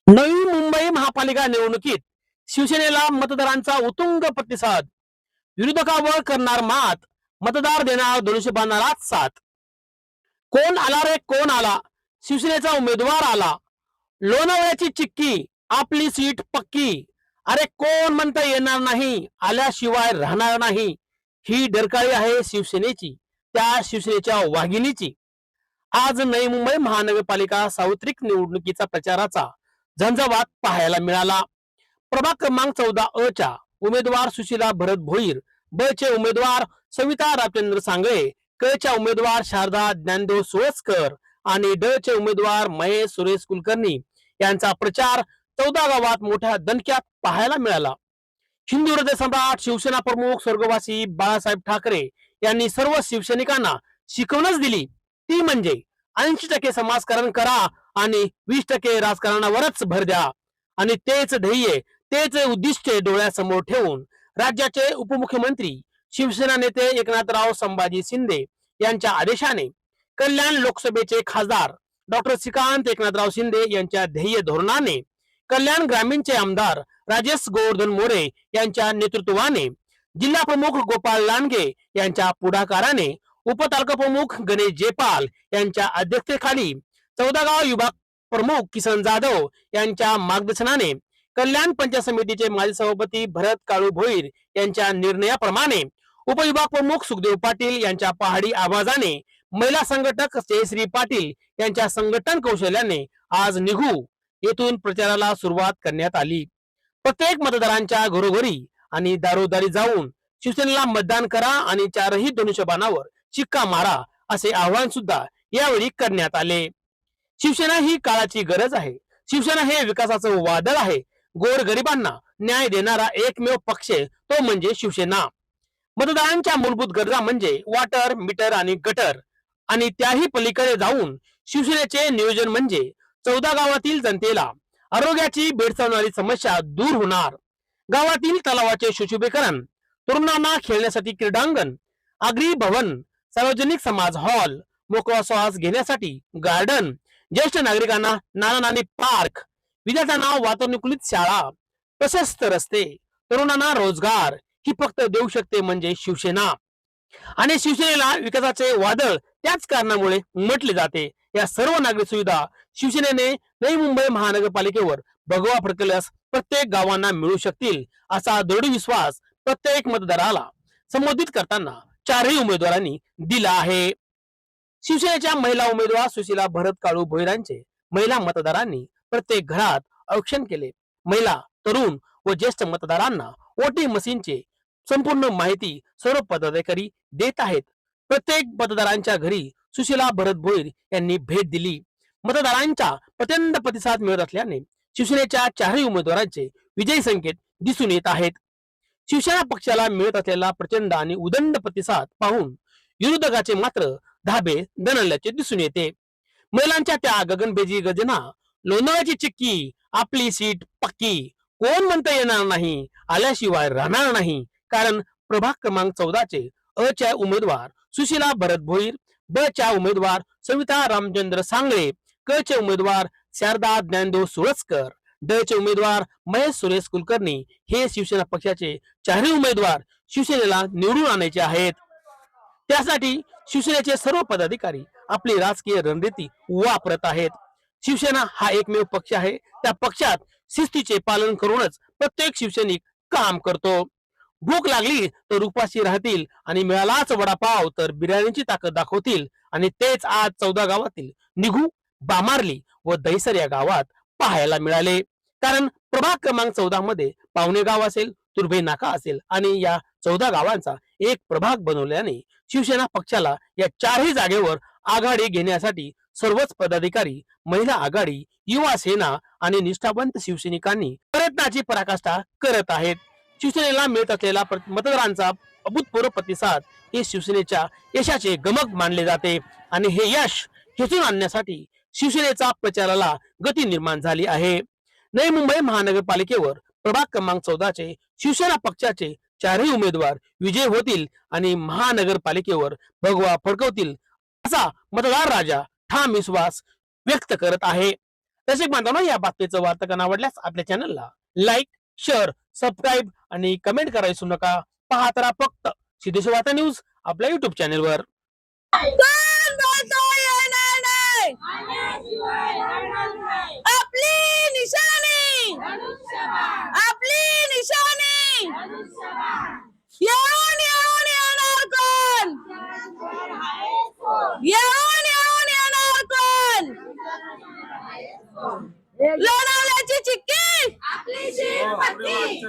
नवी मुंबई महापालिका निवडणुकीत शिवसेनेला मतदारांचा उत्तुंग प्रतिसाद. विरोधकावर करणार मात, मतदार देणार धनुष्यबाणालाच साथ. कोण आला रे कोण आला, शिवसेनेचा उमेदवार आला. लोणावळ्याची चिक्की, आपली सीट पक्की. अरे कोण म्हणता येणार नाही, आल्याशिवाय राहणार नाही. ही डरकाळी आहे शिवसेनेची, त्या शिवसेनेच्या वाघिणीची. आज नवी मुंबई महानगरपालिका सार्वत्रिक निवडणुकीचा प्रचाराचा झंझावात पाहायला मिळाला. प्रभाग क्रमांक 14 च्या उमेदवार सुशीला भरत भोईर, ब चे उमेदवार सविता रामचंद्र सांगळे, क च्या उमेदवार शारदा ज्ञानदेव सुळसकर आणि ड चे उमेदवार महेश सुरेश कुलकर्णी यांचा प्रचार 14 गावात मोठ्या दणक्यात पाहायला मिळाला. हिंदू हृदय सम्राट शिवसेना प्रमुख स्वर्गवासी बाळासाहेब ठाकरे यांनी सर्व शिवसैनिकांना शिकवणच दिली, ती म्हणजे 80% समाजकारण करा आणि 20% राजकारणावरच भर द्या. आणि तेच ध्येय, तेच उद्दिष्ट डोळ्यासमोर ठेवून राज्याचे उपमुख्यमंत्री शिवसेना नेते एकनाथराव संभाजी शिंदे यांच्या आदेशाने कल्याण लोकसभेचे खासदार डॉक्टर श्रीकांत एकनाथराव शिंदे यांच्या ध्येय धोरणाने, कल्याण ग्रामीणचे आमदार राजेश गोवर्धन मोरे यांच्या नेतृत्वाने, जिल्हा प्रमुख गोपाळ लांडगे यांच्या पुढाकाराने, उपतालुका प्रमुख गणेश जेपाल यांच्या अध्यक्षतेखाली 14 गाव विभाग प्रमुख किसन जाधव यांच्या मार्गदर्शनाने, कल्याण पंचायत समितीचे माजी सभापती भरत काळू भोईर यांच्या निर्णयाप्रमाणे, उपविभाग प्रमुख सुखदेव पाटील यांच्या पहाडी आवाजाने, महिला संघटक जयश्री पाटील यांच्या संघटन कौशल्याने आज निघू येथून प्रचाराला सुरुवात करण्यात आली. प्रत्येक मतदारांच्या घरोघरी आणि दारोदारी जाऊन शिवसेनेला मतदान करा आणि चारही धनुष्यबाणावर शिक्का मारा असे आवाहन सुद्धा यावेळी करण्यात आले. शिवसेना ही काळाची गरज आहे. शिवसेना हे विकासाचं वादळ आहे. गोरगरिबांना न्याय देणारा एकमेव पक्ष तो म्हणजे शिवसेना. मतदारांच्या मूलभूत गरजा म्हणजे वॉटर, मीटर आणि गटर, आणि त्याही पलीकडे जाऊन शिवसेनेचे नियोजन म्हणजे 14 गावातील जनतेला आरोग्याची भेडसावणारी समस्या दूर होणार. गावातील तलावाचे सुशोभीकरण, तरुणांना खेळण्यासाठी क्रीडांगण, आगरी भवन, सार्वजनिक समाज हॉल, मोकळा श्वास घेण्यासाठी गार्डन, ज्येष्ठ नागरिकांना नाना पार्क, विद्यार्थ्यांना वातानुकूलित शाळा, प्रशस्त रस्ते, तरुणांना रोजगार ही फक्त देऊ शकते म्हणजे शिवसेना. आणि शिवसेनेला विकासाचे वादळ त्याच कारणामुळे म्हटले जाते. या सर्व नागरिक सुविधा शिवसेनेने नवी मुंबई महानगरपालिकेवर भगवा फडकल्यास प्रत्येक गावांना मिळू शकतील असा दृढ विश्वास प्रत्येक मतदाराला संबोधित करताना चारही उमेदवारांनी दिला आहे. शिवसेनेच्या महिला उमेदवार सुशीला भरत काळू भोईरांचे महिला मतदारांनी प्रत्येक घरात औक्षण केले. महिला, तरुण व ज्येष्ठ मतदारांना वोटिंग मशीनचे संपूर्ण माहिती सर्व पदाधिकारी देत आहेत. प्रत्येक मतदारांच्या घरी सुशीला भरत भोईर यांनी भेट दिली. मतदारांचा प्रचंड प्रतिसाद मिळत असल्याने शिवसेनेच्या चारही उमेदवारांचे विजयी संकेत दिसून येत आहेत. शिवसेना पक्षाला मिळत असलेला प्रचंड आणि उदंड प्रतिसाद पाहून विरोधकाचे मात्र धाबे दणल्याचे दिसून येते. महिलांच्या त्या गगनभेदी गर्जना, लोणावळ्याची चिक्की, आपली सीट पक्की, कोण म्हणता येणार नाही, आल्याशिवाय राहणार नाही. कारण प्रभाग क्रमांक 14 चे अ च्या उमेदवार सुशीला भरत भोईर, ब च्या उमेदवार सविता रामचंद्र सांगळे, क चे उमेदवार शारदा ज्ञानदेव सुळसकर, ड चे उमेदवार महेश सुरेश कुलकर्णी हे शिवसेना पक्षाचे चारही उमेदवार शिवसेनेला निवडून आणायचे आहेत. त्यासाठी शिवसेनेचे सर्व पदाधिकारी आपली राजकीय रणनीती वापरत आहेत. शिवसेना हा एकमेव पक्ष आहे. त्या पक्षात शिस्तीचे पालन करूनच प्रत्येक शिवसैनिक काम करतो. भूक लागली तर उपाशी राहतील आणि मिळालाच वडापाव तर बिर्याणीची ताकद दाखवतील. आणि तेच आज 14 गावातील निघू, बामार्ली व दहिसर या गावात पाहायला मिळाले. कारण प्रभाग क्रमांक 14 मध्ये पावणे गाव असेल, तुर्भे नाका असेल आणि या 14 गावांचा एक प्रभाग बनवल्याने शिवसेना पक्षाला या चारही जागेवर आघाडी घेण्यासाठी सर्वच पदाधिकारी, महिला आघाडी, युवा सेना आणि निष्ठावंत शिवसैनिकांनी प्रयत्नाची पराकाष्ठा करत आहेत. शिवसेनेला मिळत असलेला मतदारांचा अभूतपूर्व प्रतिसाद हे शिवसेनेच्या यशाचे गमक मानले जाते. आणि हे यश खेचून आणण्यासाठी शिवसेनेचा प्रचाराला गती निर्माण झाली आहे. नवी मुंबई महानगरपालिकेवर प्रभाग क्रमांक 14 चे शिवसेना पक्षाचे चारही उमेदवार विजय होतील आणि महानगरपालिकेवर भगवा फडकवतील असा मतदार राजा ठाम विश्वास व्यक्त करत आहे. तसेच बांधवांनो, या बातमीचं वार्तांकन आवडल्यास आपल्या चॅनलला लाईक, शेअर, सबस्क्राईब आणि कमेंट करायला विसरू नका. पाहत राहा फक्त सिद्धेश्वर वार्ता न्यूज आपल्या युट्यूब चॅनलवर. आपली निशाणी, आपली निशाणी, येऊन येऊन येणार कोण, येऊन येऊन येणार कोण, लोणावळ्याची चिक्की, आपली